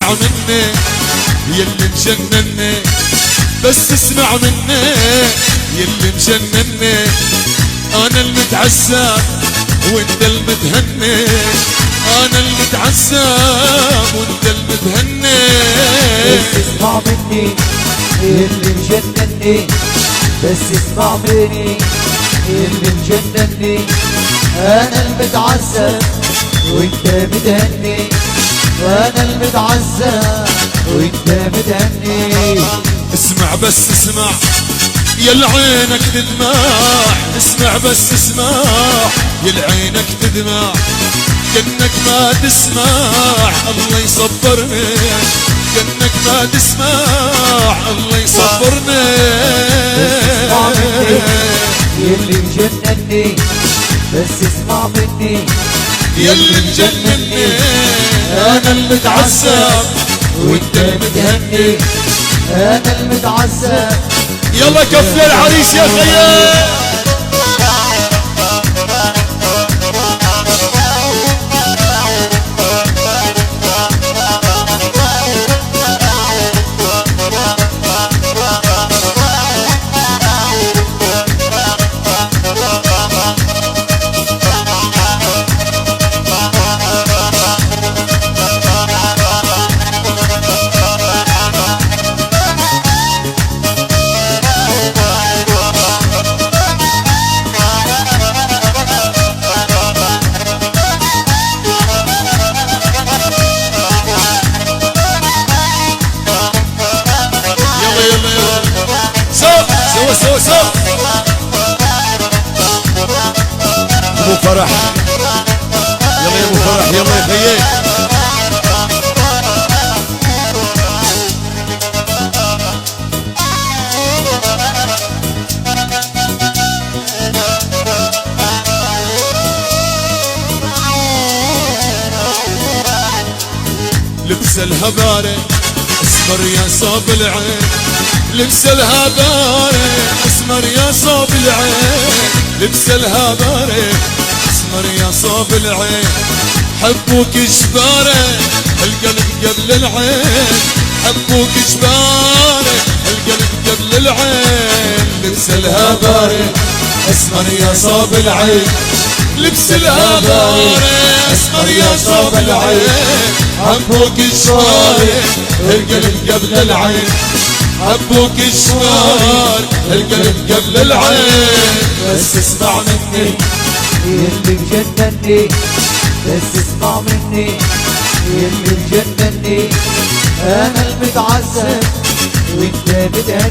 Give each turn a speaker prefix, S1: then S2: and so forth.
S1: اسمع مني يلي مجنني، بس اسمع مني يلي مجنني. انا المتعذب وانت المتهني، انا المتعذب وانت المتهني.
S2: بس اسمع مني يلي مجنني، بس اسمع مني يلي مجنني. انا المتعذب وانت متهني، وانا المتعذب وانت متهني.
S1: اسمع بس اسمع يا عينك تدمع، اسمع بس اسمع يا عينك تدمع. كأنك ما تسمع الله يصبرني، كأنك ما تسمع الله يصبرني.
S2: اسمع مني يلي مجنني، بس اسمع مني
S1: يلي مجنني. انا المتعذب وانت المتهني،
S2: انا المتعذب.
S1: يلا كفي العريس يا خيال. ابو فرح يلا يا ابو فرح يلا يا خيال. لبس الهبارة اسمر يا صاب العين، لبس الهبارة اسمر يا صاب العين، لبس الهبارة اسمر يا صاب العين. حبوك جبارة القلب قبل العين، حبوك جبارة القلب قبل العين. لبس الهبارة اسمر يا صاب العين، لبس الهبارة اسمر يا صاب العين. حبوك جبارة القلب قبل العين، حبوك الشوار القلب قبل العين. بس اسمع مني
S2: يلي مجنني، بس اسمع مني يلي مجنني. انا المتعذب وانت متهني،